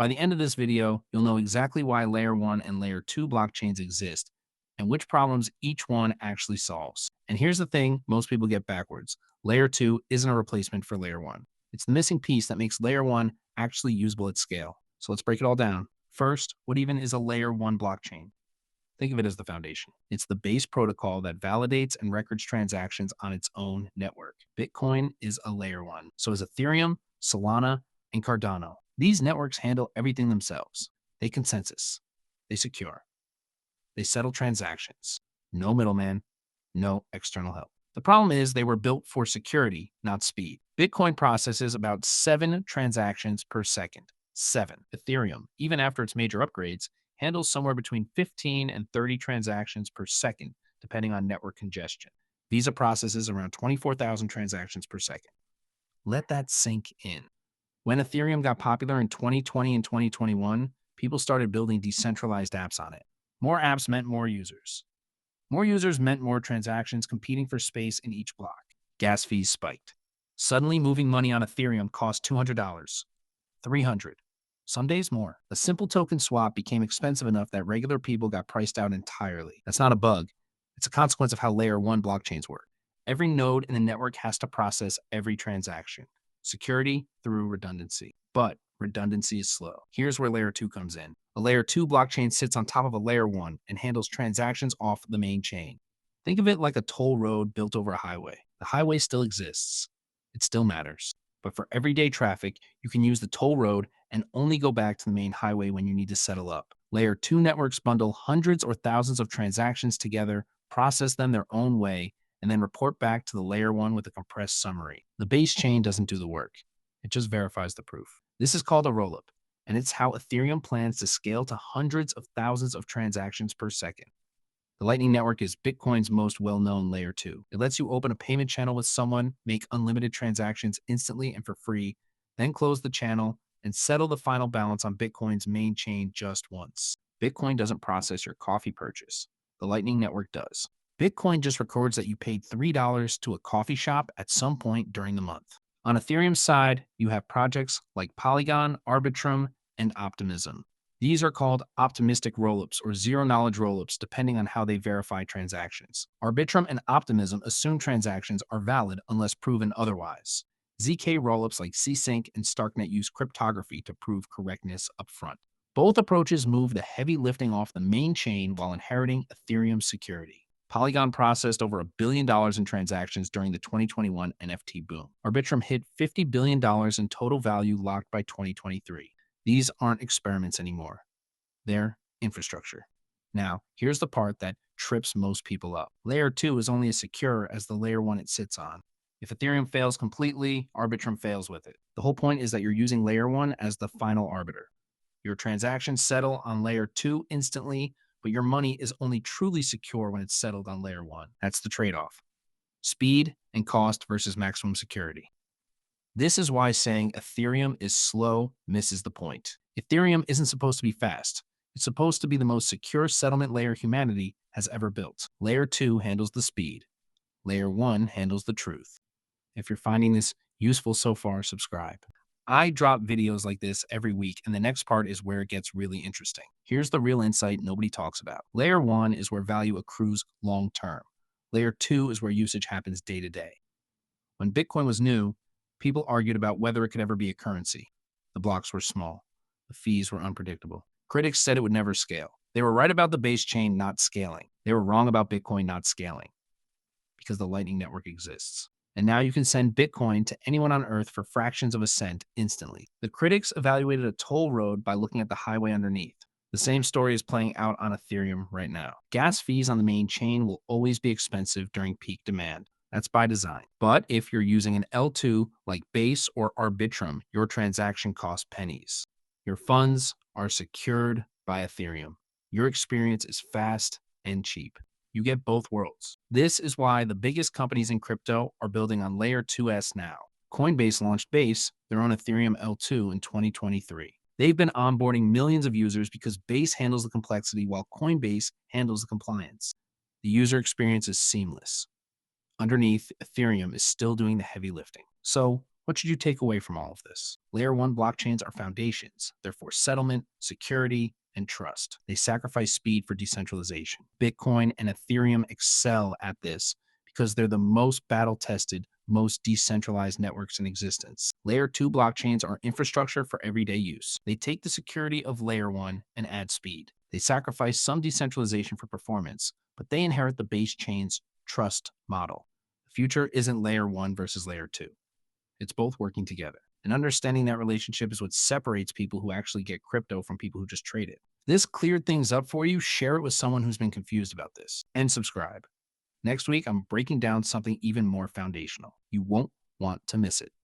By the end of this video, you'll know exactly why Layer 1 and Layer 2 blockchains exist and which problems each one actually solves. And here's the thing most people get backwards. Layer 2 isn't a replacement for Layer 1. It's the missing piece that makes Layer 1 actually usable at scale. So let's break it all down. First, what even is a Layer 1 blockchain? Think of it as the foundation. It's the base protocol that validates and records transactions on its own network. Bitcoin is a Layer 1. So is Ethereum, Solana, and Cardano. These networks handle everything themselves. They consensus. They secure. They settle transactions. No middleman, no external help. The problem is they were built for security, not speed. Bitcoin processes about 7 transactions per second. 7. Ethereum, even after its major upgrades, handles somewhere between 15 and 30 transactions per second, depending on network congestion. Visa processes around 24,000 transactions per second. Let that sink in. When Ethereum got popular in 2020 and 2021, people started building decentralized apps on it. More apps meant more users. More users meant more transactions competing for space in each block. Gas fees spiked. Suddenly, moving money on Ethereum cost $200, $300, some days more. A simple token swap became expensive enough that regular people got priced out entirely. That's not a bug. It's a consequence of how Layer 1 blockchains work. Every node in the network has to process every transaction. Security through redundancy. But redundancy is slow. Here's where Layer 2 comes in. A Layer 2 blockchain sits on top of a Layer 1 and handles transactions off the main chain. Think of it like a toll road built over a highway. The highway still exists. It still matters. But for everyday traffic, you can use the toll road and only go back to the main highway when you need to settle up. Layer 2 networks bundle hundreds or thousands of transactions together, process them their own way, and then report back to the Layer 1 with a compressed summary. The base chain doesn't do the work. It just verifies the proof. This is called a rollup, and it's how Ethereum plans to scale to hundreds of thousands of transactions per second. The Lightning Network is Bitcoin's most well-known Layer 2. It lets you open a payment channel with someone, make unlimited transactions instantly and for free, then close the channel and settle the final balance on Bitcoin's main chain just once. Bitcoin doesn't process your coffee purchase. The Lightning Network does. Bitcoin just records that you paid $3 to a coffee shop at some point during the month. On Ethereum's side, you have projects like Polygon, Arbitrum, and Optimism. These are called optimistic rollups or zero-knowledge rollups, depending on how they verify transactions. Arbitrum and Optimism assume transactions are valid unless proven otherwise. ZK rollups like CSync and Starknet use cryptography to prove correctness upfront. Both approaches move the heavy lifting off the main chain while inheriting Ethereum's security. Polygon processed over $1 billion in transactions during the 2021 NFT boom. Arbitrum hit $50 billion in total value locked by 2023. These aren't experiments anymore. They're infrastructure. Now, here's the part that trips most people up. Layer 2 is only as secure as the Layer 1 it sits on. If Ethereum fails completely, Arbitrum fails with it. The whole point is that you're using Layer 1 as the final arbiter. Your transactions settle on Layer 2 instantly, but your money is only truly secure when it's settled on Layer 1. That's the trade-off. Speed and cost versus maximum security. This is why saying Ethereum is slow misses the point. Ethereum isn't supposed to be fast. It's supposed to be the most secure settlement layer humanity has ever built. Layer 2 handles the speed. Layer 1 handles the truth. If you're finding this useful so far, subscribe. I drop videos like this every week, and the next part is where it gets really interesting. Here's the real insight nobody talks about. Layer 1 is where value accrues long term. Layer 2 is where usage happens day to day. When Bitcoin was new, people argued about whether it could ever be a currency. The blocks were small. The fees were unpredictable. Critics said it would never scale. They were right about the base chain not scaling. They were wrong about Bitcoin not scaling because the Lightning Network exists. And now you can send Bitcoin to anyone on Earth for fractions of a cent instantly. The critics evaluated a toll road by looking at the highway underneath. The same story is playing out on Ethereum right now. Gas fees on the main chain will always be expensive during peak demand. That's by design. But if you're using an L2 like Base or Arbitrum, your transaction costs pennies. Your funds are secured by Ethereum. Your experience is fast and cheap. You get both worlds. This is why the biggest companies in crypto are building on Layer 2S now. Coinbase launched Base, their own Ethereum L2, in 2023. They've been onboarding millions of users because Base handles the complexity while Coinbase handles the compliance. The user experience is seamless. Underneath, Ethereum is still doing the heavy lifting. So, What should you take away from all of this? Layer 1 blockchains are foundations. They're for settlement, security, and trust. They sacrifice speed for decentralization. Bitcoin and Ethereum excel at this because they're the most battle-tested, most decentralized networks in existence. Layer 2 blockchains are infrastructure for everyday use. They take the security of Layer 1 and add speed. They sacrifice some decentralization for performance, but they inherit the base chain's trust model. The future isn't Layer 1 versus Layer 2. It's both working together. And understanding that relationship is what separates people who actually get crypto from people who just trade it. If this cleared things up for you, share it with someone who's been confused about this. And subscribe. Next week, I'm breaking down something even more foundational. You won't want to miss it.